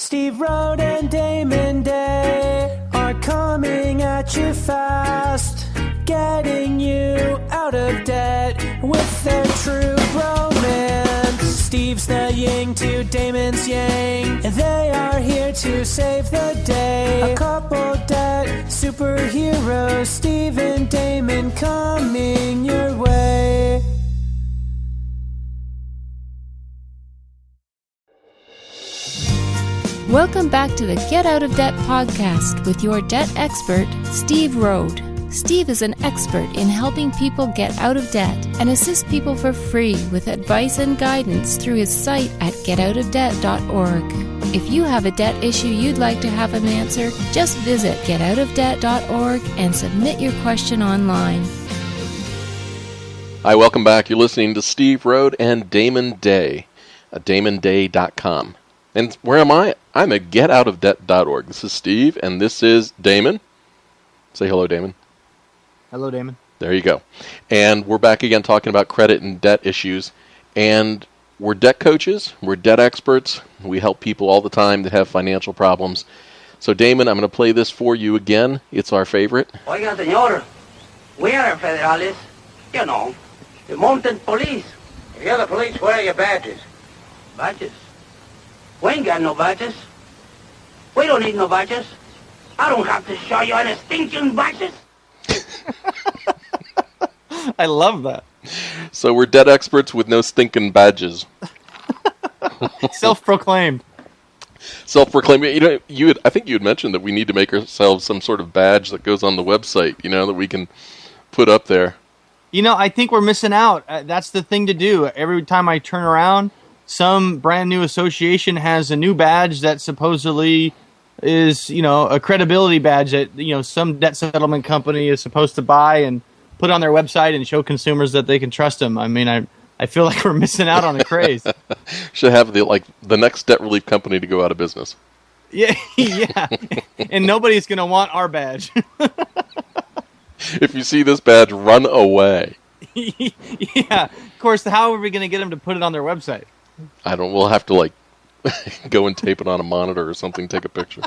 Steve Rhode and Damon Day are coming at you fast, getting you out of debt with their true bromance. Steve's the yin to Damon's yang, and they are here to save the day. A couple debt superheroes, Steve and Damon coming your way. Welcome back to the Get Out of Debt podcast with your debt expert, Steve Rhode. Steve is an expert in helping people get out of debt and assist people for free with advice and guidance through his site at getoutofdebt.org. If you have a debt issue you'd like to have him answer, just visit getoutofdebt.org and submit your question online. Hi, welcome back. You're listening to Steve Rhode and Damon Day at damonday.com. And where am I? I'm at getoutofdebt.org. This is Steve, and this is Damon. Say hello, Damon. Hello, Damon. There you go. And we're back again talking about credit and debt issues. And we're debt coaches. We're debt experts. We help people all the time that have financial problems. So, Damon, I'm going to play this for you again. It's our favorite. Oiga, señor, we are federales. You know, the mountain police. If you're the police, where are your badges? Badges? We ain't got no badges. We don't need no badges. I don't have to show you any stinking badges. I love that. So we're debt experts with no stinking badges. Self-proclaimed. Self-proclaimed. I think you had mentioned that we need to make ourselves some sort of badge that goes on the website, that we can put up there. I think we're missing out. That's the thing to do. Every time I turn around, some brand new association has a new badge that supposedly is, a credibility badge that, some debt settlement company is supposed to buy and put on their website and show consumers that they can trust them. I mean, I feel like we're missing out on the craze. Should have the next debt relief company to go out of business. Yeah. And nobody's going to want our badge. If you see this badge, run away. Yeah. Of course, how are we going to get them to put it on their website? We'll have to go and tape it on a monitor or something, take a picture.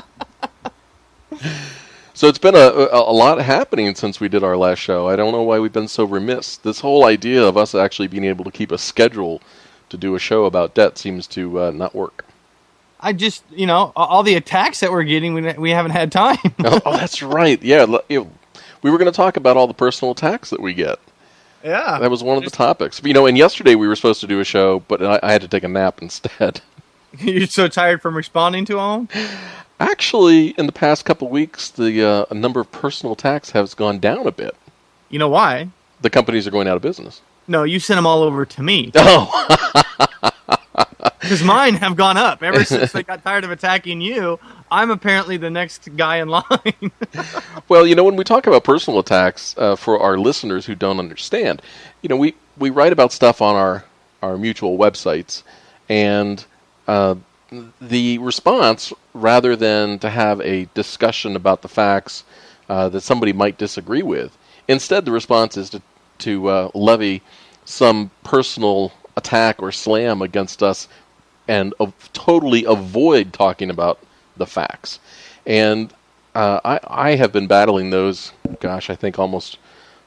So it's been a lot happening since we did our last show. I don't know why we've been so remiss. This whole idea of us actually being able to keep a schedule to do a show about debt seems to not work. I just, all the attacks that we're getting, we haven't had time. Oh, that's right. Yeah, we were going to talk about all the personal attacks that we get. Yeah. That was one of the topics. And yesterday we were supposed to do a show, but I had to take a nap instead. You're so tired from responding to them? Actually, in the past couple of weeks, the number of personal attacks has gone down a bit. You know why? The companies are going out of business. No, you sent them all over to me. Oh. Because mine have gone up. Ever since they got tired of attacking you, I'm apparently the next guy in line. Well, when we talk about personal attacks, for our listeners who don't understand, we write about stuff on our mutual websites, and the response, rather than to have a discussion about the facts that somebody might disagree with, instead the response is to levy some personal attack or slam against us and totally avoid talking about the facts. And I have been battling those, I think almost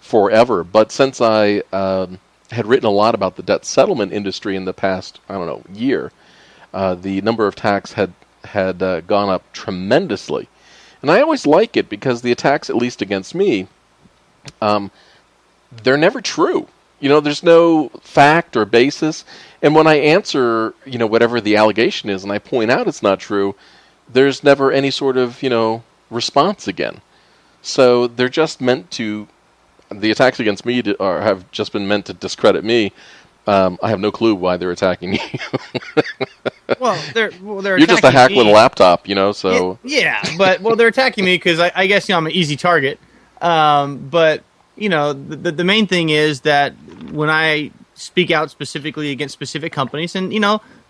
forever. But since I had written a lot about the debt settlement industry in the past, year, the number of attacks had gone up tremendously. And I always like it because the attacks, at least against me, they're never true. There's no fact or basis. And when I answer, whatever the allegation is, and I point out it's not true, there's never any sort of, response again. So they're just meant to, the attacks against me have just been meant to discredit me. I have no clue why they're attacking you. Well, they're You're just a hack with a laptop, so. Yeah, but, they're attacking me because I guess, I'm an easy target. But, the main thing is that when I speak out specifically against specific companies, and,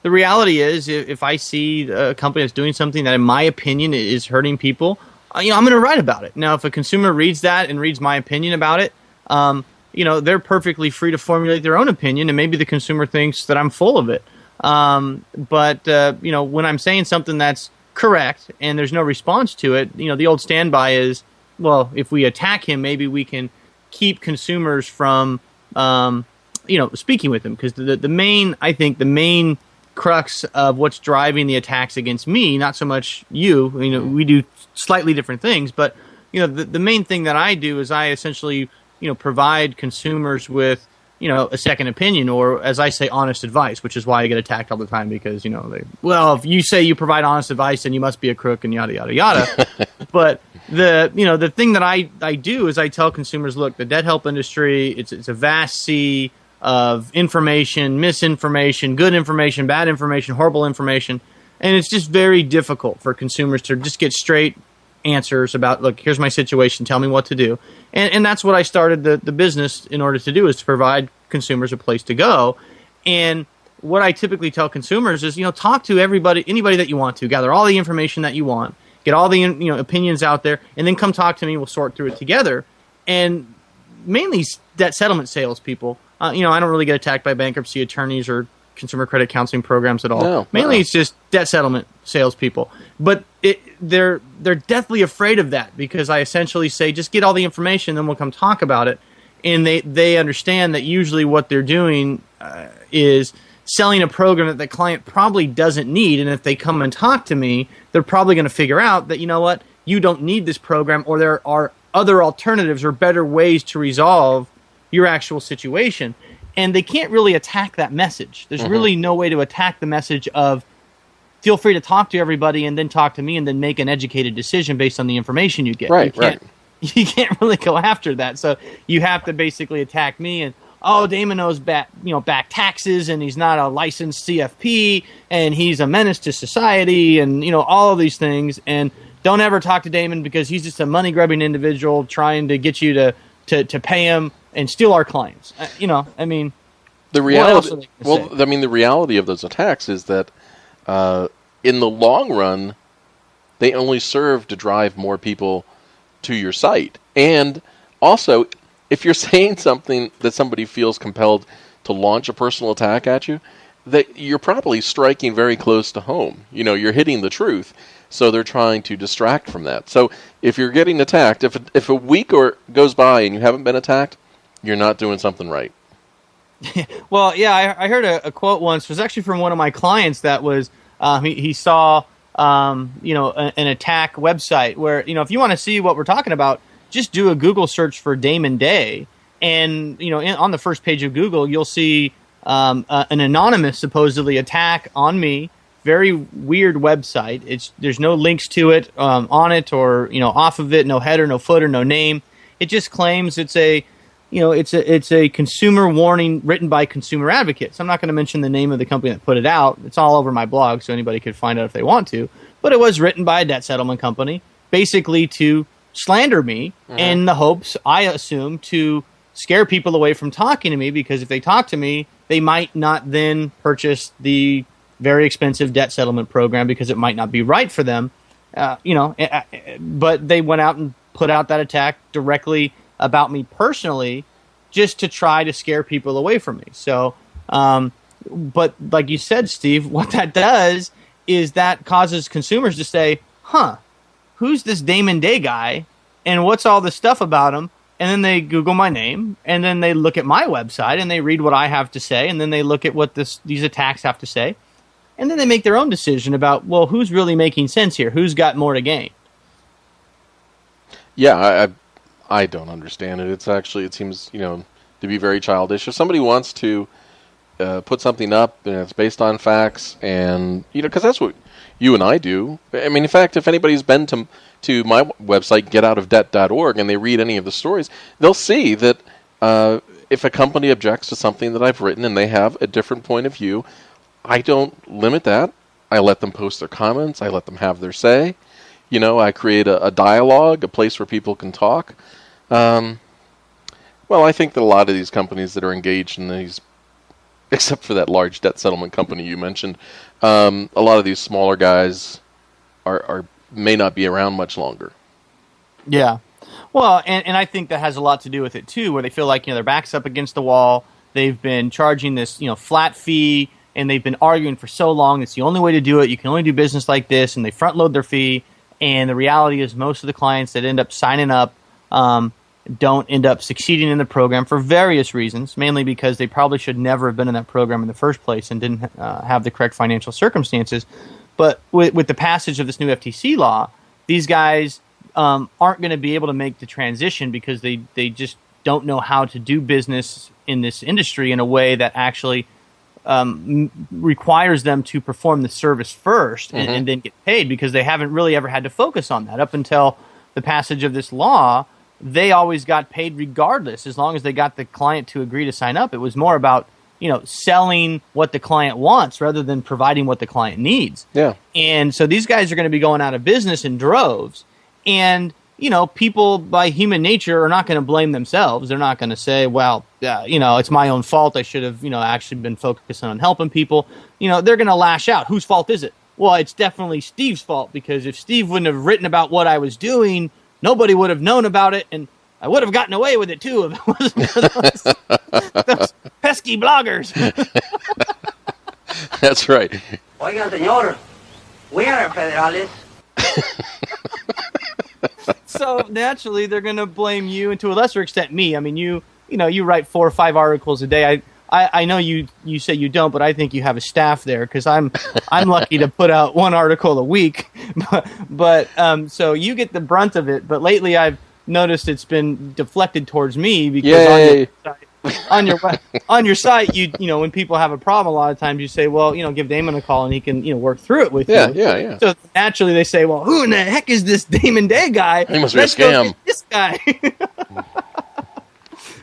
the reality is if I see a company that's doing something that, in my opinion, is hurting people, I'm going to write about it. Now, if a consumer reads that and reads my opinion about it, they're perfectly free to formulate their own opinion, and maybe the consumer thinks that I'm full of it. But when I'm saying something that's correct, and there's no response to it, the old standby is, well, if we attack him, maybe we can keep consumers from, speaking with them. Because the main crux of what's driving the attacks against me, not so much you, we do slightly different things, but, the main thing that I do is I essentially, provide consumers with, a second opinion, or as I say, honest advice, which is why I get attacked all the time because, if you say you provide honest advice, then you must be a crook and yada, yada, yada. But the thing that I do is I tell consumers, look, the debt help industry, it's a vast sea of information, misinformation, good information, bad information, horrible information. And it's just very difficult for consumers to just get straight answers about, look, here's my situation, tell me what to do. And that's what I started the business in order to do, is to provide consumers a place to go. And what I typically tell consumers is, talk to anybody that you want to, gather all the information that you want, get all the opinions out there, and then come talk to me. We'll sort through it together. And mainly debt settlement salespeople. I don't really get attacked by bankruptcy attorneys or consumer credit counseling programs at all. No, mainly it's just debt settlement salespeople. But they're deathly afraid of that, because I essentially say, just get all the information, then we'll come talk about it. And they understand that usually what they're doing is selling a program that the client probably doesn't need. And if they come and talk to me, they're probably going to figure out that, you don't need this program, or there are other alternatives or better ways to resolve your actual situation. And they can't really attack that message. There's really no way to attack the message of, feel free to talk to everybody and then talk to me and then make an educated decision based on the information you get. Right. You can't really go after that. So you have to basically attack me and, Damon knows back taxes, and he's not a licensed CFP, and he's a menace to society, and all of these things. And don't ever talk to Damon, because he's just a money grubbing individual trying to get you to pay him and steal our clients. The reality. The reality of those attacks is that in the long run, they only serve to drive more people to your site. And also, if you're saying something that somebody feels compelled to launch a personal attack at you, that you're probably striking very close to home. You're hitting the truth. So they're trying to distract from that. So if you're getting attacked, if a week goes by and you haven't been attacked, you're not doing something right. Well, yeah, I heard a quote once. It was actually from one of my clients that was, he saw, an attack website where, if you want to see what we're talking about, just do a Google search for Damon Day. And, on the first page of Google, you'll see an anonymous, supposedly, attack on me. Very weird website. There's no links to it on it, or off of it. No header, no footer, no name. It just claims it's a consumer warning written by consumer advocates. I'm not going to mention the name of the company that put it out. It's all over my blog, so anybody could find out if they want to. But it was written by a debt settlement company, basically to slander me, in the hopes, I assume, to scare people away from talking to me, because if they talk to me, they might not then purchase the very expensive debt settlement program, because it might not be right for them, but they went out and put out that attack directly about me personally, just to try to scare people away from me. So, but like you said, Steve, what that does is that causes consumers to say, who's this Damon Day guy, and what's all this stuff about him? And then they Google my name, and then they look at my website, and they read what I have to say, and then they look at what these attacks have to say. And then they make their own decision about, well, who's really making sense here? Who's got more to gain? Yeah, I don't understand it. It seems, to be very childish. If somebody wants to put something up and it's based on facts, and, because that's what you and I do. I mean, in fact, if anybody's been to my website, getoutofdebt.org, and they read any of the stories, they'll see that if a company objects to something that I've written and they have a different point of view, I don't limit that. I let them post their comments. I let them have their say. I create a dialogue, a place where people can talk. Well, I think that a lot of these companies that are engaged in these, except for that large debt settlement company you mentioned, a lot of these smaller guys may not be around much longer. Yeah. Well, and I think that has a lot to do with it, too, where they feel like, their back's up against the wall. They've been charging this, flat fee, and they've been arguing for so long. It's the only way to do it. You can only do business like this, and they front load their fee. And the reality is most of the clients that end up signing up don't end up succeeding in the program for various reasons, mainly because they probably should never have been in that program in the first place and didn't have the correct financial circumstances. But with the passage of this new FTC law, these guys aren't going to be able to make the transition because they just don't know how to do business in this industry in a way that actually requires them to perform the service first and then get paid, because they haven't really ever had to focus on that. Up until the passage of this law, they always got paid regardless, as long as they got the client to agree to sign up. It was more about, selling what the client wants rather than providing what the client needs. Yeah. And so these guys are going to be going out of business in droves. And, people by human nature are not going to blame themselves. They're not going to say, well, it's my own fault. I should have, actually been focusing on helping people. They're going to lash out. Whose fault is it? Well, it's definitely Steve's fault, because if Steve wouldn't have written about what I was doing, nobody would have known about it, and I would have gotten away with it too if it wasn't for those pesky bloggers. That's right. Oiga, señor, we are federales. So naturally, they're going to blame you, and to a lesser extent, me. I mean, you write 4 or 5 articles a day. I know you say you don't, but I think you have a staff there, because I'm lucky to put out 1 article a week. But so you get the brunt of it. But lately, I've noticed it's been deflected towards me, because on your site, you when people have a problem, a lot of times you say, well, give Damon a call and he can work through it with you. Yeah. So naturally, they say, well, who in the heck is this Damon Day guy? He must be a scam. This guy.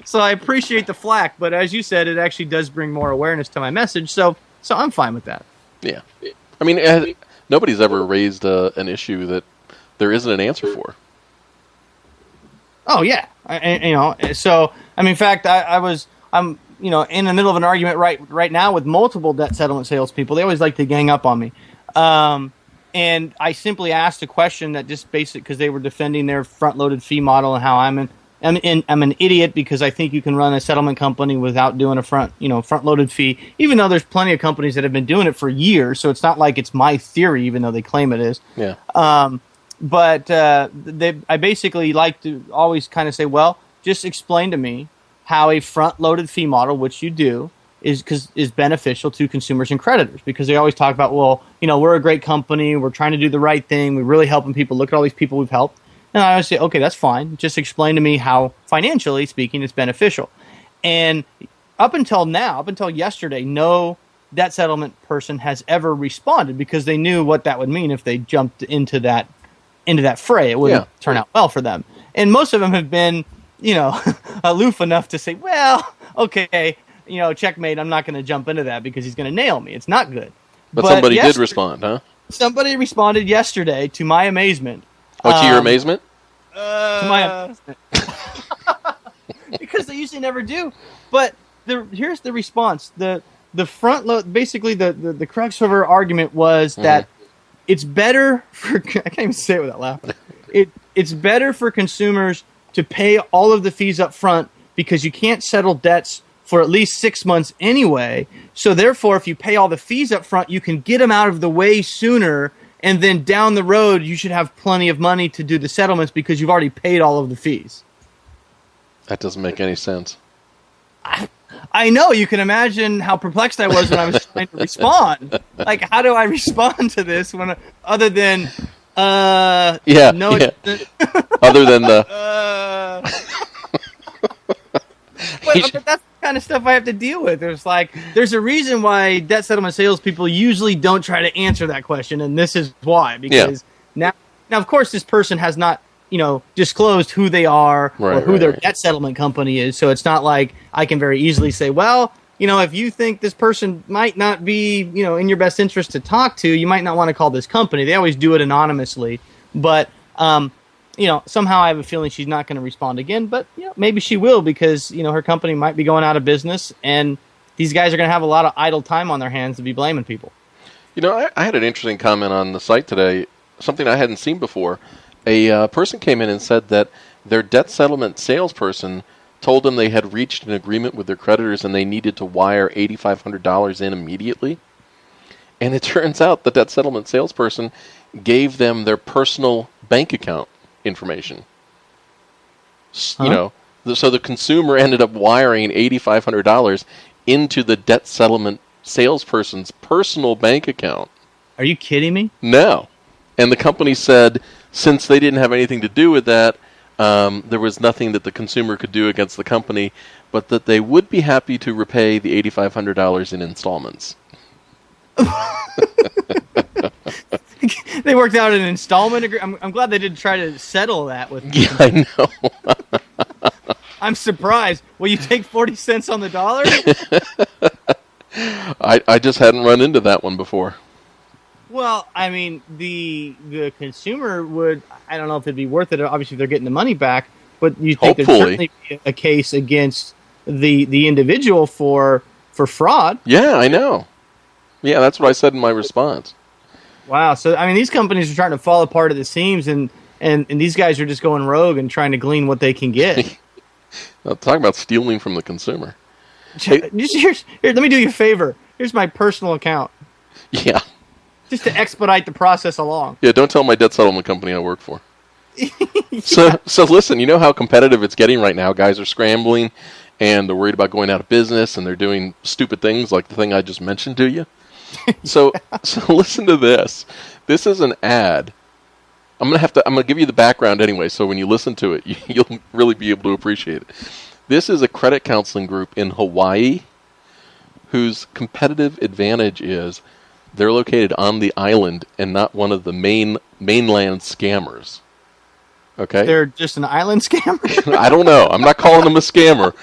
So I appreciate the flack, but as you said, it actually does bring more awareness to my message. So I'm fine with that. Yeah. I mean, nobody's ever raised an issue that there isn't an answer for. Oh yeah, So in fact, I'm in the middle of an argument right now with multiple debt settlement salespeople. They always like to gang up on me, and I simply asked a question that just basic, because they were defending their front-loaded fee model and how I'm an idiot because I think you can run a settlement company without doing a front-loaded fee, even though there's plenty of companies that have been doing it for years. So it's not like it's my theory, even though they claim it is. Yeah. But I basically like to always kind of say, well, just explain to me how a front-loaded fee model, which you do, is beneficial to consumers and creditors, because they always talk about, well, we're a great company, we're trying to do the right thing, we're really helping people. Look at all these people we've helped. And I always say, okay, that's fine. Just explain to me how, financially speaking, it's beneficial. And up until yesterday, no debt settlement person has ever responded, because they knew what that would mean if they jumped into that fray. It wouldn't turn out well for them. And most of them have been, aloof enough to say, well, okay, checkmate, I'm not going to jump into that because he's going to nail me. It's not good. But somebody did respond, huh? Somebody responded yesterday, to my amazement. Oh, to your amazement? To my amazement. Because they usually never do. But here's the response. The front load, basically the crux of her argument was that it's better for, I can't even say it without laughing. It's better for consumers to pay all of the fees up front, because you can't settle debts for at least 6 months anyway. So therefore, if you pay all the fees up front, you can get them out of the way sooner, and then down the road, you should have plenty of money to do the settlements because you've already paid all of the fees. That doesn't make any sense. I know. You can imagine how perplexed I was when I was trying to respond. Like, how do I respond to this other than, no, yeah. Other than the... But that's the kind of stuff I have to deal with. There's a reason why debt settlement salespeople usually don't try to answer that question, and this is why. Because now, of course, this person has not, disclosed who they are or who their debt settlement company is. So it's not like I can very easily say, well, if you think this person might not be, in your best interest to talk to, you might not want to call this company. They always do it anonymously, but somehow I have a feeling she's not going to respond again, but maybe she will, because her company might be going out of business, and these guys are going to have a lot of idle time on their hands to be blaming people. I had an interesting comment on the site today, something I hadn't seen before. A person came in and said that their debt settlement salesperson told them they had reached an agreement with their creditors and they needed to wire $8,500 in immediately. And it turns out the debt settlement salesperson gave them their personal bank account information. You know, so the consumer ended up wiring $8,500 into the debt settlement salesperson's personal bank account. Are you kidding me? No. And the company said, since they didn't have anything to do with that, there was nothing that the consumer could do against the company, but that they would be happy to repay the $8,500 in installments. They worked out an installment agreement. I'm glad they didn't try to settle that with me. Yeah, I know. I'm surprised. Will you take 40 cents on the dollar? I just hadn't run into that one before. Well, I mean, the consumer would, I don't know if it'd be worth it. Obviously, if they're getting the money back, but you think there'd certainly be a case against the individual for fraud. Yeah, I know. Yeah, that's what I said in my response. Wow. So, I mean, these companies are trying to fall apart at the seams, and these guys are just going rogue and trying to glean what they can get. Now, talk about stealing from the consumer. Here, let me do you a favor. Here's my personal account. Yeah. Just to expedite the process along. Yeah, don't tell my debt settlement company I work for. Yeah. So listen, you know how competitive it's getting right now. Guys are scrambling, and they're worried about going out of business, and they're doing stupid things like the thing I just mentioned to you. So listen to this. This is an ad. I'm gonna give you the background anyway, so when you listen to it, you'll really be able to appreciate it. This is a credit counseling group in Hawaii whose competitive advantage is they're located on the island and not one of the mainland scammers. Okay? They're just an island scammer? I don't know. I'm not calling them a scammer.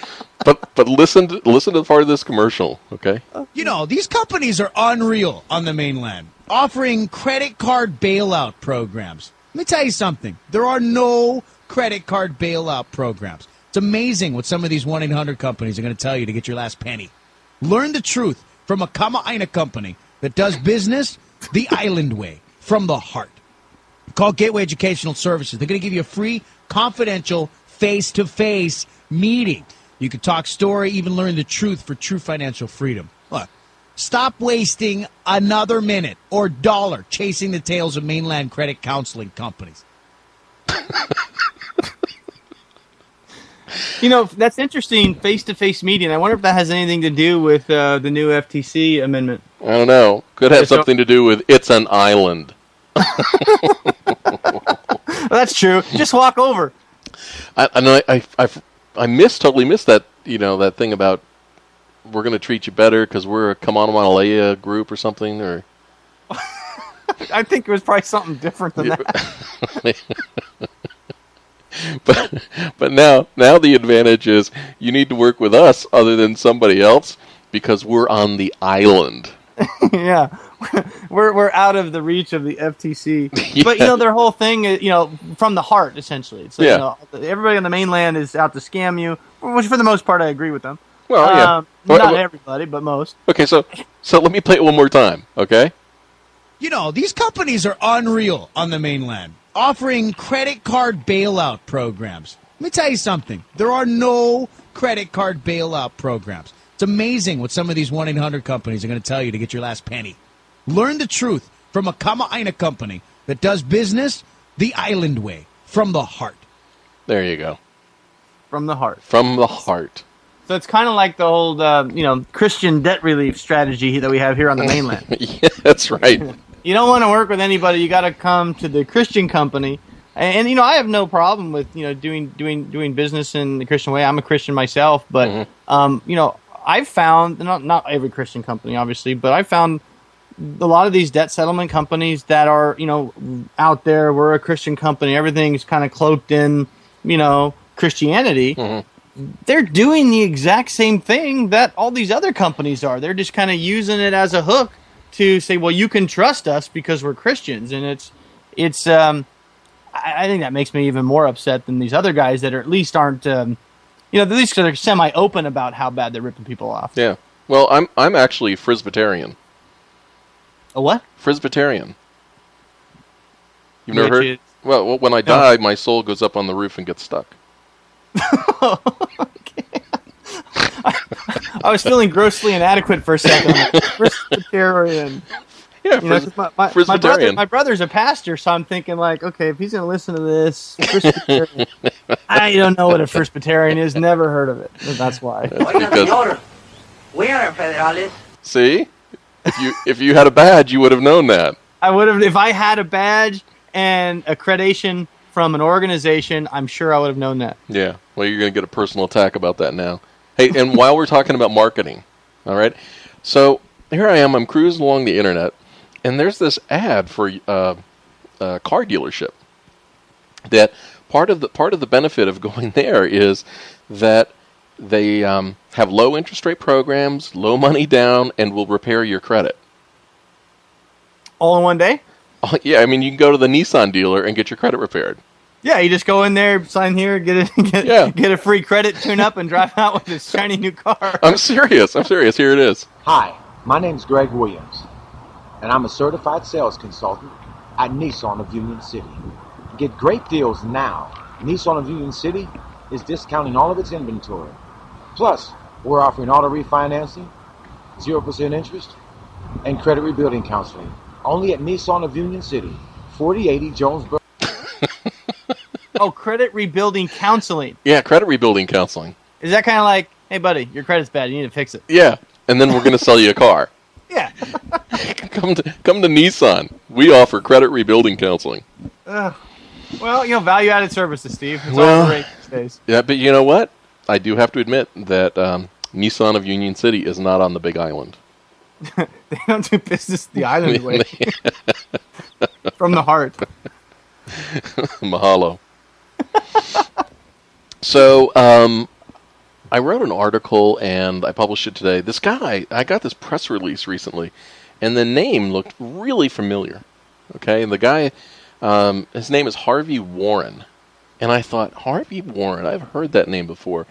But listen to the part of this commercial, okay? You know, these companies are unreal on the mainland, offering credit card bailout programs. Let me tell you something. There are no credit card bailout programs. It's amazing what some of these 1-800 companies are going to tell you to get your last penny. Learn the truth from a Kama'aina company that does business the island way, from the heart. Call Gateway Educational Services. They're going to give you a free, confidential, face-to-face meeting. You can talk story, even learn the truth for true financial freedom. Look, stop wasting another minute or dollar chasing the tails of mainland credit counseling companies. You know, that's interesting, face-to-face meeting. I wonder if that has anything to do with the new FTC amendment. I don't know. Could have something to do with it's an island. That's true. Just walk over. I totally missed that, that thing about we're going to treat you better because we're a Kama'aina group or something, or I think it was probably something different than that. But now the advantage is you need to work with us other than somebody else because we're on the island. Yeah, we're out of the reach of the FTC. Yeah. But their whole thing is from the heart essentially. It's like, everybody on the mainland is out to scam you, which for the most part I agree with them. Well, yeah, not everybody, but most. Okay, so let me play it one more time. Okay. You know, these companies are unreal on the mainland, offering credit card bailout programs. Let me tell you something. There are no credit card bailout programs. It's amazing what some of these 1-800 companies are going to tell you to get your last penny. Learn the truth from a Kama'aina company that does business the island way, from the heart. There you go. From the heart. From the heart. So it's kind of like the old, Christian debt relief strategy that we have here on the mainland. Yeah, that's right. You don't want to work with anybody. You got to come to the Christian company. And I have no problem with doing business in the Christian way. I'm a Christian myself, but I've found not every Christian company obviously, but I've found a lot of these debt settlement companies that are out there. We're a Christian company. Everything's kind of cloaked in Christianity. Mm-hmm. They're doing the exact same thing that all these other companies are. They're just kind of using it as a hook to say, well, you can trust us because we're Christians, and it's. I think that makes me even more upset than these other guys that are at least aren't. At least they're semi-open about how bad they're ripping people off. Yeah. Well, I'm actually Presbyterian. A what? Presbyterian. You've never heard? Well, when I die, my soul goes up on the roof and gets stuck. Okay. I was feeling grossly inadequate for a second. Presbyterian. Yeah, Presbyterian. My brother's a pastor, so I'm thinking like, okay, if he's going to listen to this, Presbyterian, I don't know what a Presbyterian is. Never heard of it. That's why. Señor, we are federales. See, if you had a badge, you would have known that. I would have, if I had a badge and accreditation from an organization, I'm sure I would have known that. Yeah. Well, you're going to get a personal attack about that now. Hey, and while we're talking about marketing, all right. So here I am. I'm cruising along the internet. And there's this ad for a car dealership. That part of the benefit of going there is that they have low interest rate programs, low money down, and will repair your credit. All in one day? Oh, yeah, I mean you can go to the Nissan dealer and get your credit repaired. Yeah, you just go in there, sign here, get a free credit tune up, and drive out with this shiny new car. I'm serious. Here it is. Hi, my name's Greg Williams, and I'm a certified sales consultant at Nissan of Union City. Get great deals now. Nissan of Union City is discounting all of its inventory. Plus, we're offering auto refinancing, 0% interest, and credit rebuilding counseling. Only at Nissan of Union City, 4080 Jonesboro. Oh, credit rebuilding counseling. Yeah, credit rebuilding counseling. Is that kind of like, hey, buddy, your credit's bad. You need to fix it. Yeah, and then we're going to sell you a car. Yeah. Come to Nissan. We offer credit rebuilding counseling. Well, value-added services, Steve. It's all great these days. Yeah, but you know what? I do have to admit that Nissan of Union City is not on the Big Island. They don't do business the island way. From the heart. Mahalo. So, I wrote an article and I published it today. This guy, I got this press release recently, and the name looked really familiar. Okay, and the guy, his name is Harvey Warren. And I thought, Harvey Warren, I've heard that name before.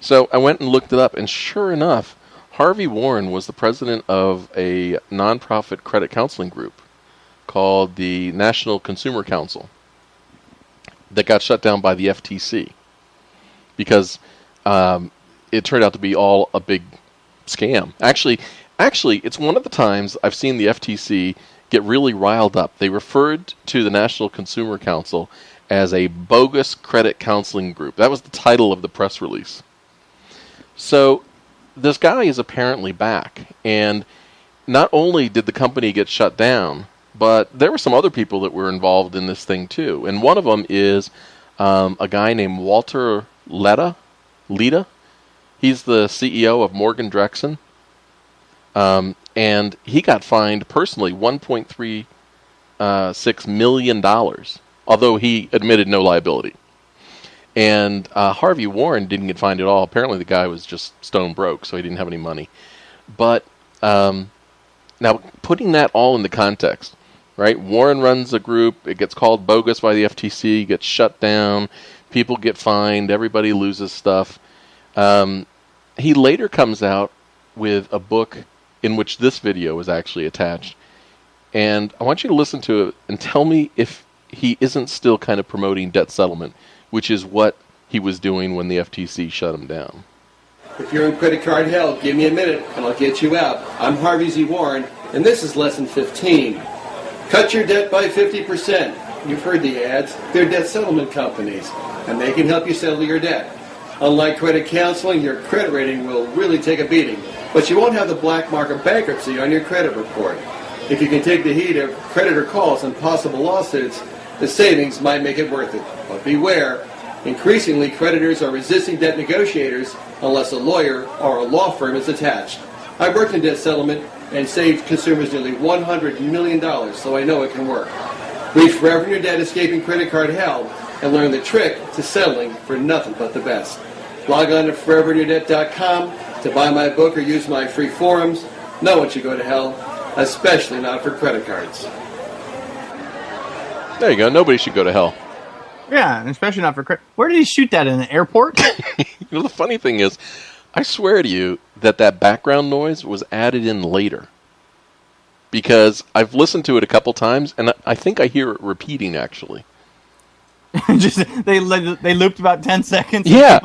So I went and looked it up, and sure enough, Harvey Warren was the president of a nonprofit credit counseling group called the National Consumer Council that got shut down by the FTC because it turned out to be all a big scam. Actually, it's one of the times I've seen the FTC get really riled up. They referred to the National Consumer Council as a bogus credit counseling group. That was the title of the press release. So this guy is apparently back, and not only did the company get shut down, but there were some other people that were involved in this thing too. And one of them is a guy named Walter Leda. He's the CEO of Morgan Drexen. And he got fined personally $1.36 million, although he admitted no liability. And Harvey Warren didn't get fined at all. Apparently the guy was just stone broke, so he didn't have any money. But now, putting that all into context, right? Warren runs a group. It gets called bogus by the FTC, gets shut down. People get fined. Everybody loses stuff. He later comes out with a book in which this video is actually attached. And I want you to listen to it and tell me if he isn't still kind of promoting debt settlement, which is what he was doing when the FTC shut him down. If you're in credit card hell, give me a minute and I'll get you out. I'm Harvey Z. Warren, and this is lesson 15. Cut your debt by 50%. You've heard the ads. They're debt settlement companies, and they can help you settle your debt. Unlike credit counseling, your credit rating will really take a beating, but you won't have the black mark of bankruptcy on your credit report. If you can take the heat of creditor calls and possible lawsuits, the savings might make it worth it. But beware, increasingly creditors are resisting debt negotiators unless a lawyer or a law firm is attached. I worked in debt settlement and saved consumers nearly $100 million, so I know it can work. Reach forever in your debt, escaping credit card hell, and learn the trick to settling for nothing but the best. Log on to foreverinyourdebt.com to buy my book or use my free forums. No one should go to hell, especially not for credit cards. There you go. Nobody should go to hell. Yeah, and especially not for credit. Where did he shoot that, in an airport? The funny thing is, I swear to you that background noise was added in later. Because I've listened to it a couple times, and I think I hear it repeating, actually. Just they looped about 10 seconds. Yeah.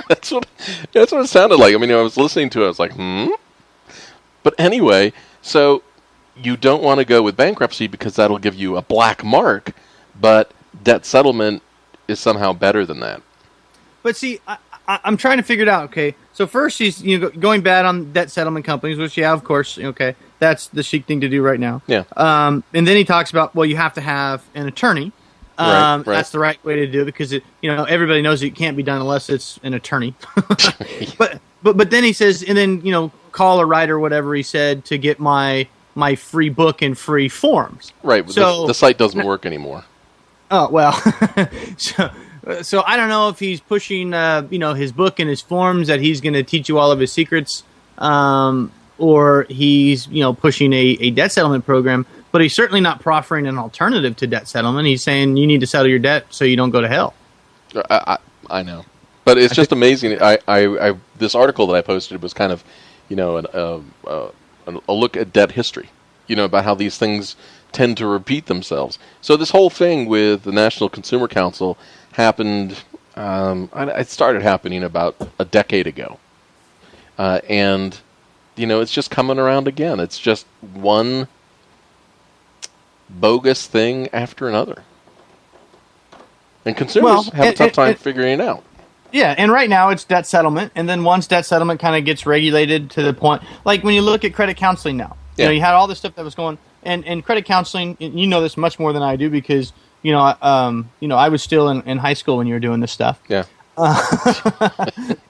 That's what it sounded like. I mean, I was listening to it. I was like, But anyway, so you don't want to go with bankruptcy because that'll give you a black mark, but debt settlement is somehow better than that. But see, I'm trying to figure it out. Okay, so first he's going bad on debt settlement companies, which of course, okay, that's the chic thing to do right now. Yeah. And then he talks about, well, you have to have an attorney. Right. That's the right way to do it because everybody knows it can't be done unless it's an attorney. But then he says, and then call a writer, whatever he said, to get my free book and free forms. Right. So the site doesn't work anymore. Oh well. So I don't know if he's pushing his book and his forms that he's going to teach you all of his secrets, or he's pushing a debt settlement program. But he's certainly not proffering an alternative to debt settlement. He's saying you need to settle your debt so you don't go to hell. I know, but it's just amazing. I this article that I posted was kind of, a look at debt history. About how these things tend to repeat themselves. So this whole thing with the National Consumer Council happened. It started happening about a decade ago, and it's just coming around again. It's just one bogus thing after another. And consumers have a tough time figuring it out. Yeah, and right now it's debt settlement, and then once debt settlement kind of gets regulated to the point, like when you look at credit counseling now, you had all this stuff that was going, and credit counseling, you know this much more than I do because, I was still in high school when you were doing this stuff. Yeah.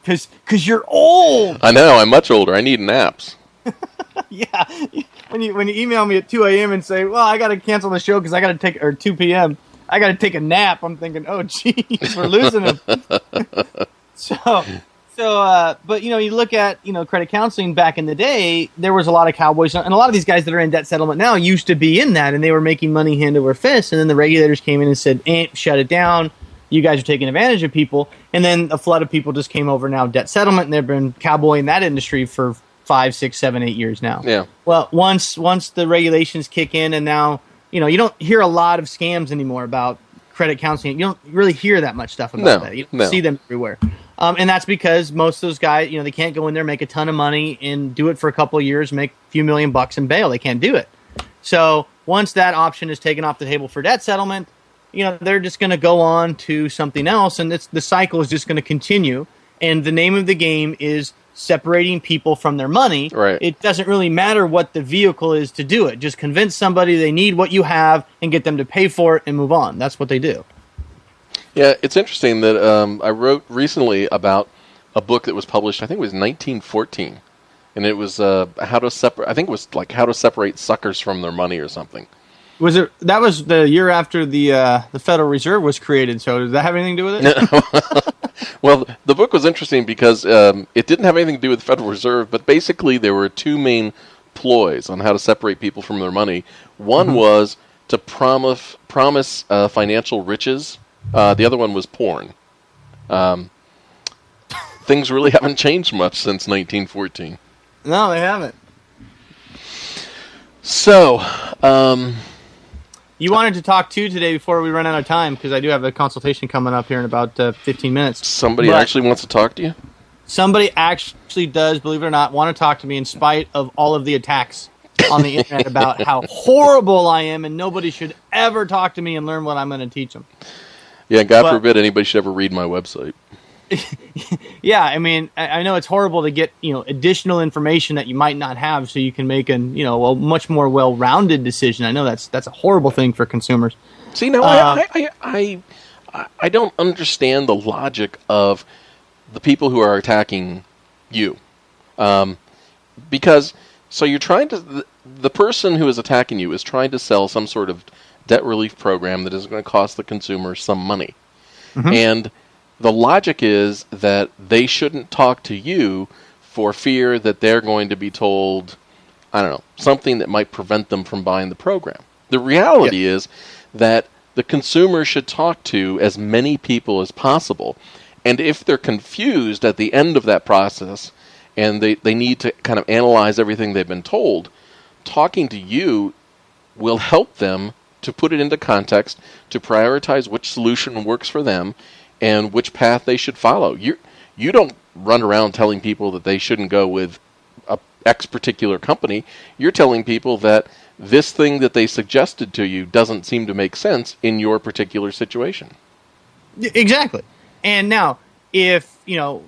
Because you're old. I know, I'm much older. I need naps. Yeah. When you email me at 2 a.m. and say, well, I got to cancel the show because I got to take, or 2 p.m., I got to take a nap. I'm thinking, oh, geez, we're losing him. But you look at credit counseling back in the day. There was a lot of cowboys, and a lot of these guys that are in debt settlement now used to be in that, and they were making money hand over fist. And then the regulators came in and said, "Shut it down. You guys are taking advantage of people." And then a flood of people just came over now debt settlement, and they've been cowboying that industry for 5, 6, 7, 8 years now. Yeah. Well, once the regulations kick in, and now you don't hear a lot of scams anymore about credit counseling. You don't really hear that much stuff about that. You don't see them everywhere. And that's because most of those guys, they can't go in there, make a ton of money, and do it for a couple of years, make a few $1,000,000 and bail. They can't do it. So once that option is taken off the table for debt settlement, they're just going to go on to something else, and the cycle is just going to continue. And the name of the game is separating people from their money. Right. It doesn't really matter what the vehicle is to do it. Just convince somebody they need what you have and get them to pay for it and move on. That's what they do. Yeah, it's interesting that I wrote recently about a book that was published, I think it was 1914, and it was how to separate suckers from their money or something. That was the year after the Federal Reserve was created, so does that have anything to do with it? Well, the book was interesting because it didn't have anything to do with the Federal Reserve, but basically there were two main ploys on how to separate people from their money. One was to promise financial riches. The other one was porn. Things really haven't changed much since 1914. No, they haven't. So, you wanted to talk too today before we run out of time, because I do have a consultation coming up here in about 15 minutes. Somebody actually wants to talk to you? Somebody actually does, believe it or not, want to talk to me in spite of all of the attacks on the internet about how horrible I am, and nobody should ever talk to me and learn what I'm going to teach them. Yeah, God forbid anybody should ever read my website. Yeah, I mean, I know it's horrible to get additional information that you might not have, so you can make a much more well-rounded decision. I know that's a horrible thing for consumers. See, now I don't understand the logic of the people who are attacking you, because you're trying to the person who is attacking you is trying to sell some sort of debt relief program that is going to cost the consumer some money, and the logic is that they shouldn't talk to you for fear that they're going to be told, I don't know, something that might prevent them from buying the program. The reality is that the consumer should talk to as many people as possible. And if they're confused at the end of that process and they need to kind of analyze everything they've been told, talking to you will help them to put it into context, to prioritize which solution works for them, and which path they should follow. You don't run around telling people that they shouldn't go with a X particular company. You're telling people that this thing that they suggested to you doesn't seem to make sense in your particular situation. Exactly. And now, if,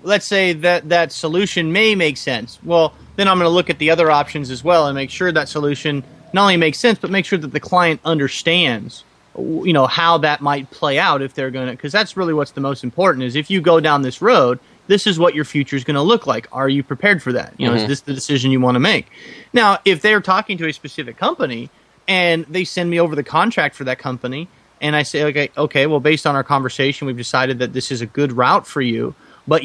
let's say that solution may make sense, well, then I'm going to look at the other options as well and make sure that solution not only makes sense, but make sure that the client understands, how that might play out if they're going to, because that's really what's the most important is if you go down this road, this is what your future is going to look like. Are you prepared for that? Is this the decision you want to make? Now, if they're talking to a specific company and they send me over the contract for that company and I say, okay, well, based on our conversation, we've decided that this is a good route for you. But,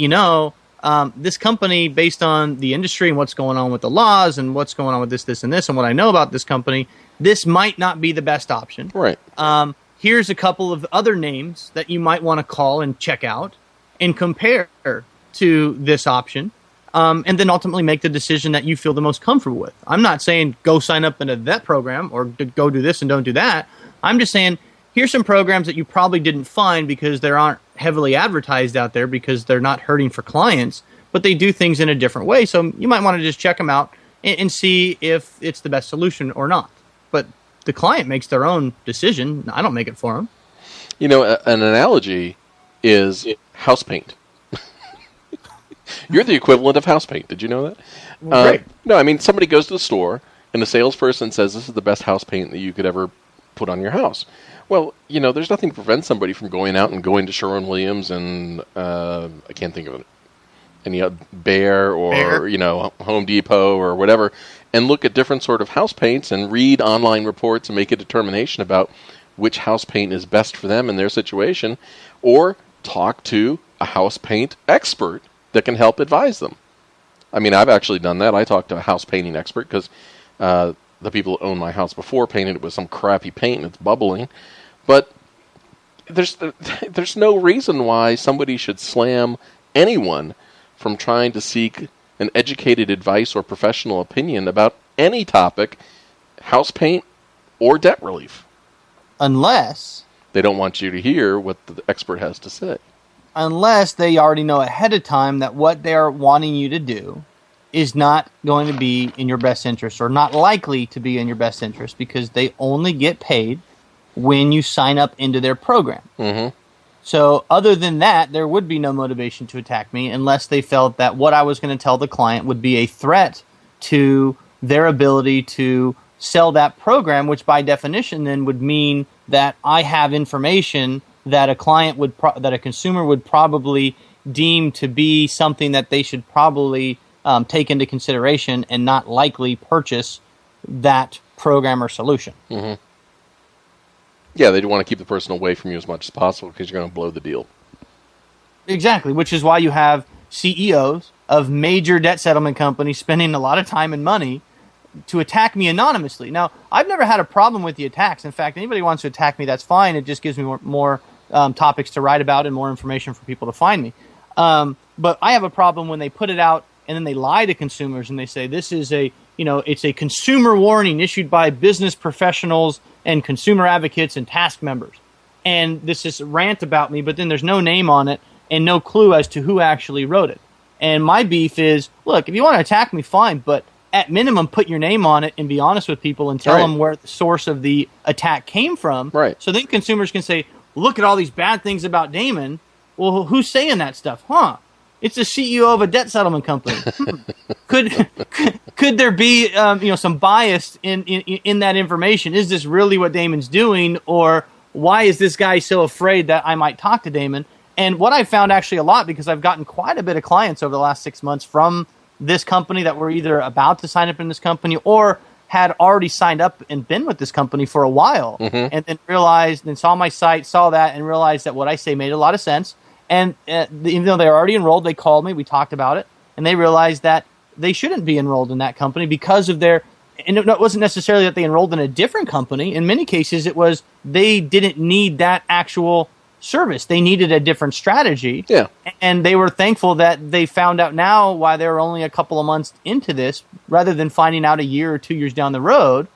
this company, based on the industry and what's going on with the laws and what's going on with this, and this, and what I know about this company, this might not be the best option. Right. Here's a couple of other names that you might want to call and check out and compare to this option, and then ultimately make the decision that you feel the most comfortable with. I'm not saying go sign up in a vet program or go do this and don't do that. I'm just saying here's some programs that you probably didn't find because they aren't heavily advertised out there because they're not hurting for clients, but they do things in a different way. So you might want to just check them out and see if it's the best solution or not. But the client makes their own decision. I don't make it for them. An analogy is house paint. You're the equivalent of house paint. Did you know that? Right. No, I mean, somebody goes to the store and the salesperson says this is the best house paint that you could ever put on your house. Well, there's nothing to prevent somebody from going out and going to Sherwin-Williams and I can't think of it, any Bear or Home Depot or whatever, and look at different sort of house paints and read online reports and make a determination about which house paint is best for them in their situation, or talk to a house paint expert that can help advise them. I mean, I've actually done that. I talked to a house painting expert because the people who owned my house before painted it with some crappy paint and it's bubbling. But there's no reason why somebody should slam anyone from trying to seek an educated advice or professional opinion about any topic, house paint or debt relief. Unless they don't want you to hear what the expert has to say. Unless they already know ahead of time that what they're wanting you to do is not going to be in your best interest or not likely to be in your best interest because they only get paid when you sign up into their program. Mm-hmm. So other than that, there would be no motivation to attack me unless they felt that what I was going to tell the client would be a threat to their ability to sell that program, which by definition then would mean that I have information that a client would that a consumer would probably deem to be something that they should probably take into consideration and not likely purchase that program or solution. Mm-hmm. Yeah, they want to keep the person away from you as much as possible because you're going to blow the deal. Exactly, which is why you have CEOs of major debt settlement companies spending a lot of time and money to attack me anonymously. Now, I've never had a problem with the attacks. In fact, anybody who wants to attack me, that's fine. It just gives me more topics to write about and more information for people to find me. But I have a problem when they put it out and then they lie to consumers and they say this is it's a consumer warning issued by business professionals and consumer advocates and task members. And this is a rant about me, but then there's no name on it and no clue as to who actually wrote it. And my beef is, look, if you want to attack me, fine, but at minimum, put your name on it and be honest with people and tell them where the source of the attack came from. Right. So then consumers can say, look at all these bad things about Damon. Well, who's saying that stuff? Huh? It's the CEO of a debt settlement company. Could there be some bias in that information? Is this really what Damon's doing, or why is this guy so afraid that I might talk to Damon? And what I found actually a lot, because I've gotten quite a bit of clients over the last 6 months from this company that were either about to sign up in this company or had already signed up and been with this company for a while, and then realized and saw my site, saw that, and realized that what I say made a lot of sense. And even though they're already enrolled, they called me, we talked about it, and they realized that they shouldn't be enrolled in that company because of their, and it wasn't necessarily that they enrolled in a different company. In many cases, it was they didn't need that actual service. They needed a different strategy. Yeah. And they were thankful that they found out now, while they were only a couple of months into this, rather than finding out a year or 2 years down the road,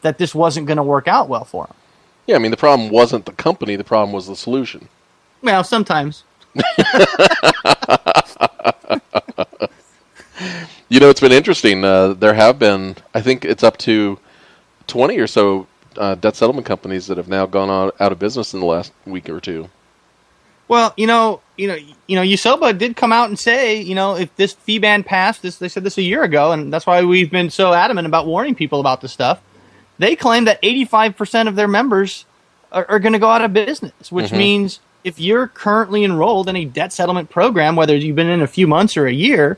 that this wasn't going to work out well for them. Yeah, I mean, the problem wasn't the company. The problem was the solution. Well, sometimes. It's been interesting. There have been, I think it's up to 20 or so debt settlement companies that have now gone out of business in the last week or two. Well, USOBA did come out and say, if this fee ban passed, they said this a year ago, and that's why we've been so adamant about warning people about this stuff. They claim that 85% of their members are going to go out of business, which means if you're currently enrolled in a debt settlement program, whether you've been in a few months or a year,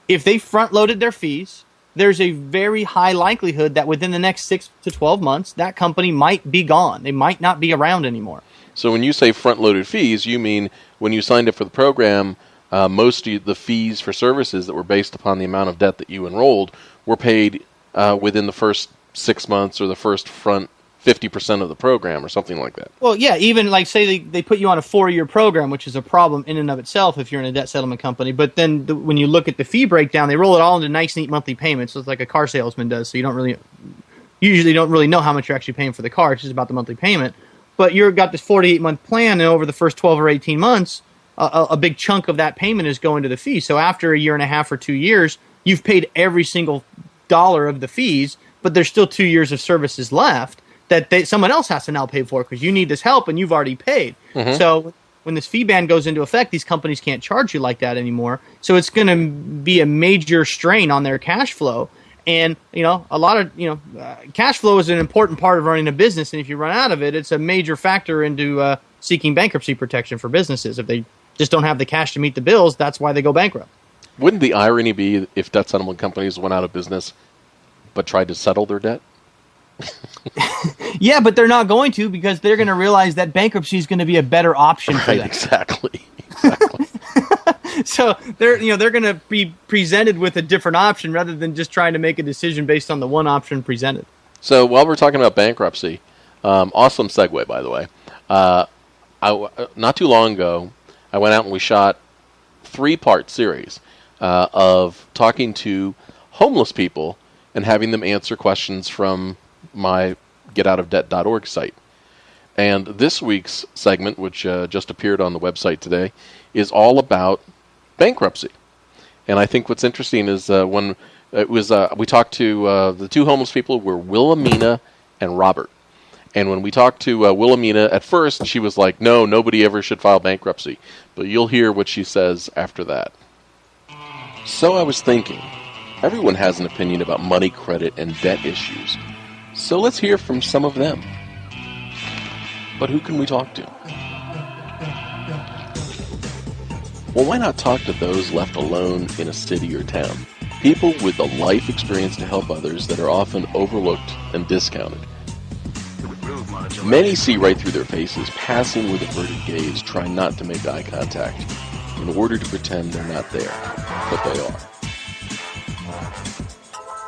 if they front-loaded their fees, there's a very high likelihood that within the next 6 to 12 months, that company might be gone. They might not be around anymore. So when you say front-loaded fees, you mean when you signed up for the program, most of the fees for services that were based upon the amount of debt that you enrolled were paid within the first 6 months or the first front 50% of the program or something like that. Well, yeah, even like say they put you on a 4-year program, which is a problem in and of itself if you're in a debt settlement company. But then when you look at the fee breakdown, they roll it all into nice, neat monthly payments. So it's like a car salesman does. So you usually don't really know how much you're actually paying for the car. It's just about the monthly payment. But you've got this 48-month plan, and over the first 12 or 18 months, a big chunk of that payment is going to the fee. So after a year and a half or 2 years, you've paid every single dollar of the fees, but there's still 2 years of services left that someone else has to now pay for because you need this help and you've already paid. So when this fee ban goes into effect, these companies can't charge you like that anymore. So it's going to be a major strain on their cash flow. And, a lot of, cash flow is an important part of running a business. And if you run out of it, it's a major factor into seeking bankruptcy protection for businesses. If they just don't have the cash to meet the bills, that's why they go bankrupt. Wouldn't the irony be if debt settlement companies went out of business but tried to settle their debt? Yeah, but they're not going to because they're going to realize that bankruptcy is going to be a better option for them. Exactly. So they're going to be presented with a different option rather than just trying to make a decision based on the one option presented. So while we're talking about bankruptcy, awesome segue, by the way. Not too long ago, I went out and we shot 3-part series of talking to homeless people and having them answer questions from my getoutofdebt.org site. And this week's segment, which just appeared on the website today, is all about bankruptcy. And I think what's interesting is when it was we talked to the 2 homeless people were Wilhelmina and Robert. And when we talked to Wilhelmina, at first she was like, no, nobody ever should file bankruptcy. But you'll hear what she says after that. So I was thinking, everyone has an opinion about money, credit, and debt issues. So let's hear from some of them. But who can we talk to? Well, why not talk to those left alone in a city or town? People with the life experience to help others that are often overlooked and discounted. Many see right through their faces, passing with averted gaze, trying not to make eye contact, in order to pretend they're not there, but they are.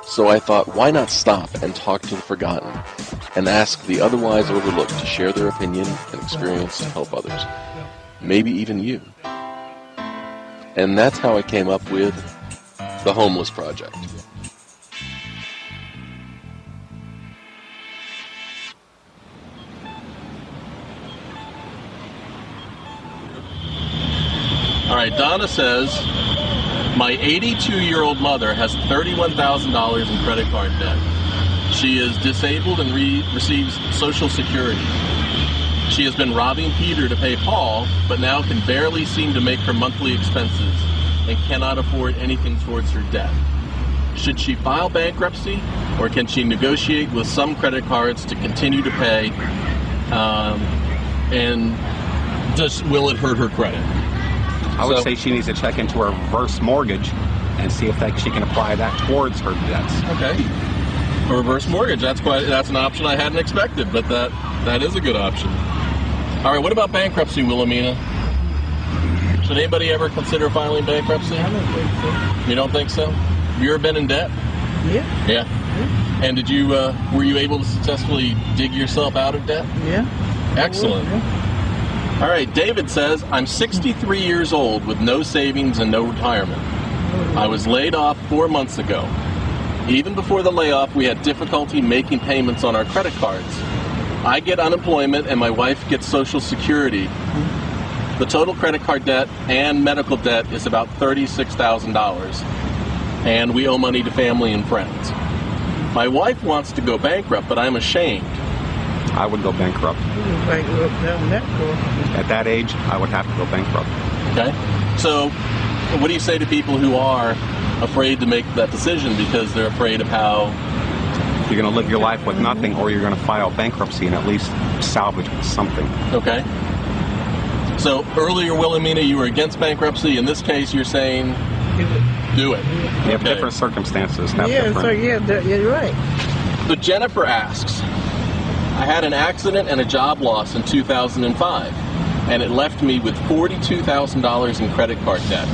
So I thought, why not stop and talk to the forgotten, and ask the otherwise overlooked to share their opinion and experience to help others, maybe even you. And that's how I came up with the Homeless Project. All right, Donna says, my 82-year-old mother has $31,000 in credit card debt. She is disabled and receives Social Security. She has been robbing Peter to pay Paul, but now can barely seem to make her monthly expenses and cannot afford anything towards her debt. Should she file bankruptcy, or can she negotiate with some credit cards to continue to pay, and will it hurt her credit? I would say she needs to check into her reverse mortgage and see if she can apply that towards her debts. Okay. A reverse mortgage, that's an option I hadn't expected, but that is a good option. All right, what about bankruptcy, Wilhelmina? Should anybody ever consider filing bankruptcy? I don't think so. You don't think so? Have you ever been in debt? Yeah. Yeah. And did you were you able to successfully dig yourself out of debt? Yeah. Excellent. All right, David says, I'm 63 years old with no savings and no retirement. I was laid off 4 months ago. Even before the layoff, we had difficulty making payments on our credit cards. I get unemployment and my wife gets Social Security. The total credit card debt and medical debt is about $36,000. and we owe money to family and friends. My wife wants to go bankrupt, but I'm ashamed. I would go bankrupt. At that age, I would have to go bankrupt. Okay? So, what do you say to people who are afraid to make that decision because they're afraid of how... You're going to live your life with nothing, or you're going to file bankruptcy and at least salvage something. Okay. So, earlier, Wilhelmina, you were against bankruptcy. In this case, you're saying... Do it. You have different circumstances. You're right. So Jennifer asks, I had an accident and a job loss in 2005, and it left me with $42,000 in credit card debt.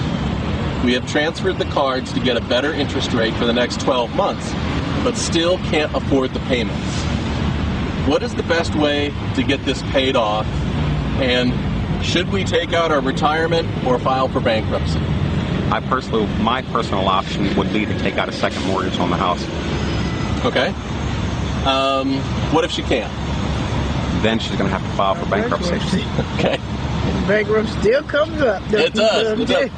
We have transferred the cards to get a better interest rate for the next 12 months, but still can't afford the payments. What is the best way to get this paid off? And should we take out our retirement or file for bankruptcy? My personal option would be to take out a second mortgage on the house. Okay. What if she can't? Then she's going to have to file for bankruptcy. Okay. Bankruptcy still comes up. It does. It does.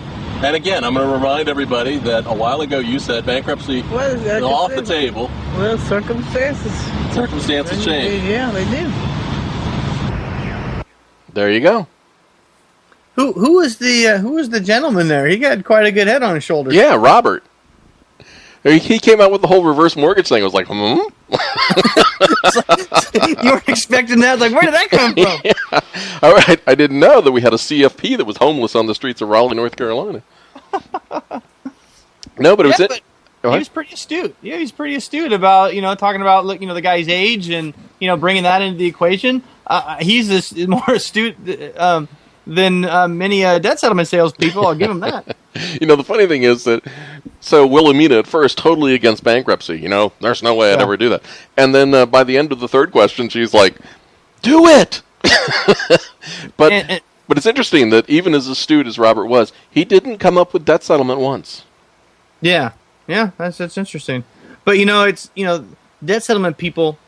And again, I'm going to remind everybody that a while ago you said bankruptcy is off the table. Well, circumstances. Circumstances change. Yeah, they do. There you go. Who was the gentleman there? He got quite a good head on his shoulders. Yeah, Robert. He came out with the whole reverse mortgage thing. I was like, You weren't expecting that? Like, where did that come from? Yeah. All right. I didn't know that we had a CFP that was homeless on the streets of Raleigh, North Carolina. No, but it was it. He was pretty astute. Yeah, he's pretty astute about, talking about, the guy's age and, bringing that into the equation. He's more astute than many debt settlement salespeople. I'll give him that. The funny thing is that, so Wilhelmina at first totally against bankruptcy. There's no way I'd ever do that. And then by the end of the third question, she's like, do it! But it's interesting that even as astute as Robert was, he didn't come up with debt settlement once. Yeah, that's interesting. But, debt settlement people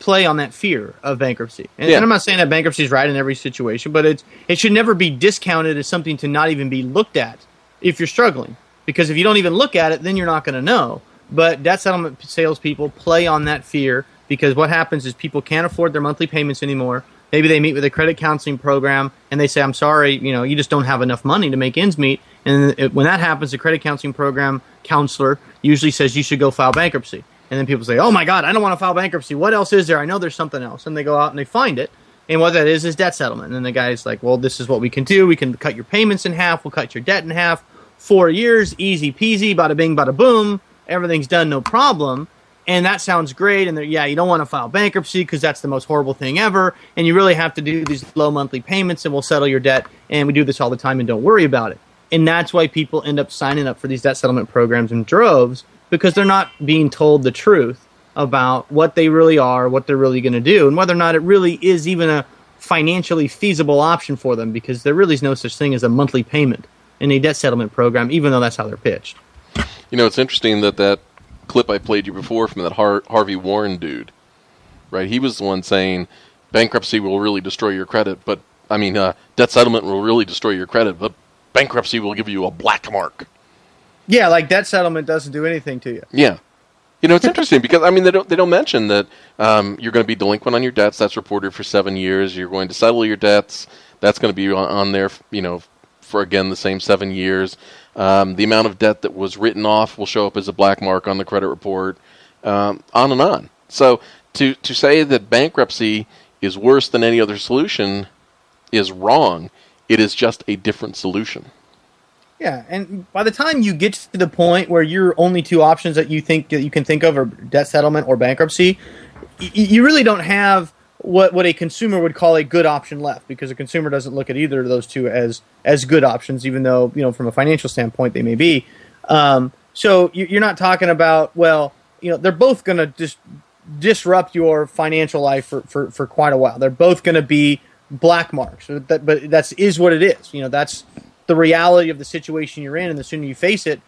play on that fear of bankruptcy. And I'm not saying that bankruptcy is right in every situation, but it should never be discounted as something to not even be looked at if you're struggling. Because if you don't even look at it, then you're not going to know. But debt settlement salespeople play on that fear because what happens is people can't afford their monthly payments anymore. Maybe they meet with a credit counseling program and they say, I'm sorry, you just don't have enough money to make ends meet. And when that happens, the credit counseling program counselor usually says you should go file bankruptcy. And then people say, oh my God, I don't want to file bankruptcy. What else is there? I know there's something else. And they go out and they find it. And what that is debt settlement. And then the guy's like, well, this is what we can do. We can cut your payments in half. We'll cut your debt in half. 4 years, easy peasy, bada bing, bada boom. Everything's done, no problem. And that sounds great. And you don't want to file bankruptcy because that's the most horrible thing ever. And you really have to do these low monthly payments and we'll settle your debt. And we do this all the time and don't worry about it. And that's why people end up signing up for these debt settlement programs in droves because they're not being told the truth about what they really are, what they're really going to do, and whether or not it really is even a financially feasible option for them because there really is no such thing as a monthly payment in a debt settlement program, even though that's how they're pitched. It's interesting that clip I played you before from that Harvey Warren dude, right? He was the one saying bankruptcy will really destroy your credit, but, debt settlement will really destroy your credit, but bankruptcy will give you a black mark. Yeah, like debt settlement doesn't do anything to you. Yeah. It's interesting because, they don't mention that you're going to be delinquent on your debts. That's reported for 7 years. You're going to settle your debts. That's going to be on there, for, again, the same 7 years. The amount of debt that was written off will show up as a black mark on the credit report, on and on. So to say that bankruptcy is worse than any other solution is wrong. It is just a different solution. Yeah, and by the time you get to the point where your only two options that you think that you can think of are debt settlement or bankruptcy, you really don't have what a consumer would call a good option left because a consumer doesn't look at either of those two as good options, even though from a financial standpoint they may be. So you're not talking about they're both going to just disrupt your financial life for quite a while. They're both going to be black marks, but that is what it is. That's the reality of the situation you're in, and the sooner you face it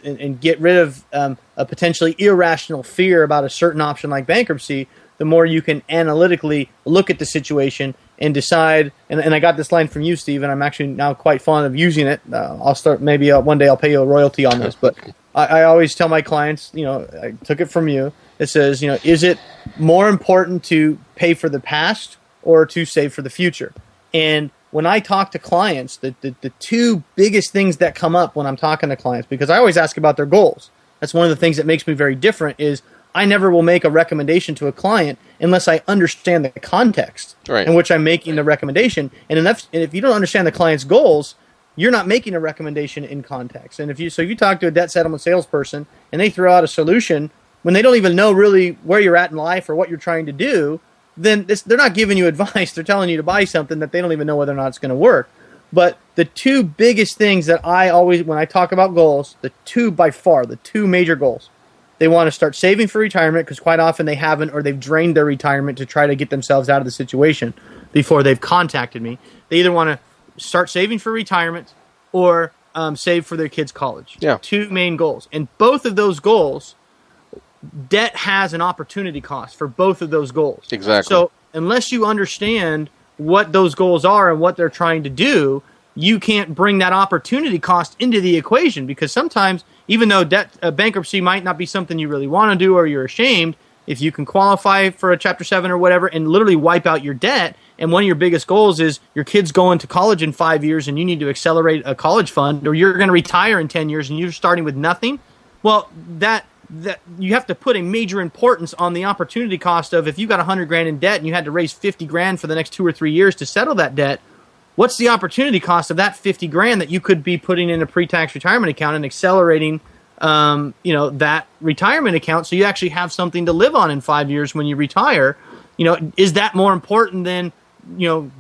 and get rid of a potentially irrational fear about a certain option like bankruptcy, the more you can analytically look at the situation and decide, and I got this line from you, Steve, and I'm actually now quite fond of using it. I'll start, maybe one day I'll pay you a royalty on this, but I always tell my clients, I took it from you. It says, is it more important to pay for the past or to save for the future? And when I talk to clients, the two biggest things that come up when I'm talking to clients, because I always ask about their goals. That's one of the things that makes me very different is I never will make a recommendation to a client unless I understand the context in which I'm making the recommendation. And if you don't understand the client's goals, you're not making a recommendation in context. And if you talk to a debt settlement salesperson and they throw out a solution when they don't even know really where you're at in life or what you're trying to do, then they're not giving you advice. They're telling you to buy something that they don't even know whether or not it's going to work. But the two biggest things that I always, when I talk about goals, the two major goals, they want to start saving for retirement because quite often they haven't, or they've drained their retirement to try to get themselves out of the situation before they've contacted me. They either want to start saving for retirement or save for their kids' college. Yeah. Two main goals. And both of those goals, debt has an opportunity cost for both of those goals. Exactly. So unless you understand what those goals are and what they're trying to do, you can't bring that opportunity cost into the equation, because sometimes, even though bankruptcy might not be something you really want to do or you're ashamed, if you can qualify for a Chapter 7 or whatever and literally wipe out your debt, and one of your biggest goals is your kid's going to college in 5 years and you need to accelerate a college fund, or you're going to retire in 10 years and you're starting with nothing, well, that you have to put a major importance on the opportunity cost of, if you got $100,000 in debt and you had to raise $50,000 for the next 2 or 3 years to settle that debt, what's the opportunity cost of that $50,000 that you could be putting in a pre-tax retirement account and accelerating, that retirement account so you actually have something to live on in 5 years when you retire? Is that more important than,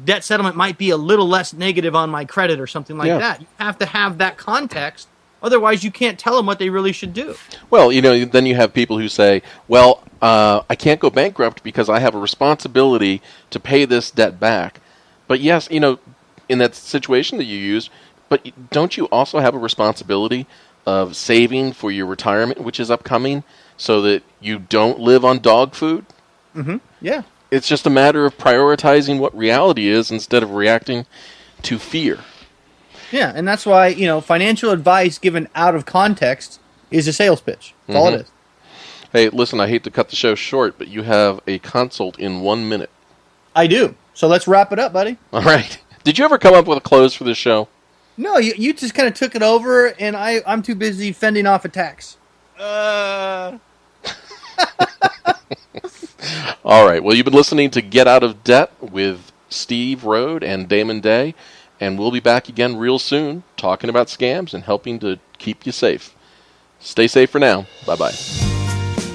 debt settlement might be a little less negative on my credit or something like that? You have to have that context. Otherwise, you can't tell them what they really should do. Well, Then you have people who say, well, I can't go bankrupt because I have a responsibility to pay this debt back. But yes, in that situation that you used, but don't you also have a responsibility of saving for your retirement, which is upcoming, so that you don't live on dog food? Mm-hmm. Yeah. It's just a matter of prioritizing what reality is instead of reacting to fear. Yeah, and that's why, financial advice given out of context is a sales pitch. That's all it is. Hey, listen, I hate to cut the show short, but you have a consult in 1 minute. I do. So let's wrap it up, buddy. All right. Did you ever come up with a close for this show? No, you just kind of took it over, and I'm too busy fending off attacks. All right. Well, you've been listening to Get Out of Debt with Steve Rhode and Damon Day. And we'll be back again real soon talking about scams and helping to keep you safe. Stay safe for now. Bye-bye.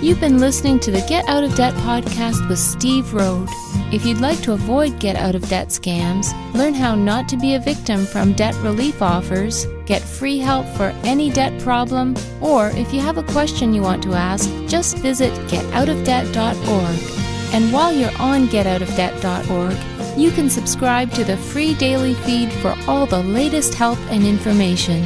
You've been listening to the Get Out of Debt podcast with Steve Rhode. If you'd like to avoid get out of debt scams, learn how not to be a victim from debt relief offers, get free help for any debt problem, or if you have a question you want to ask, just visit getoutofdebt.org. And while you're on getoutofdebt.org, you can subscribe to the free daily feed for all the latest help and information.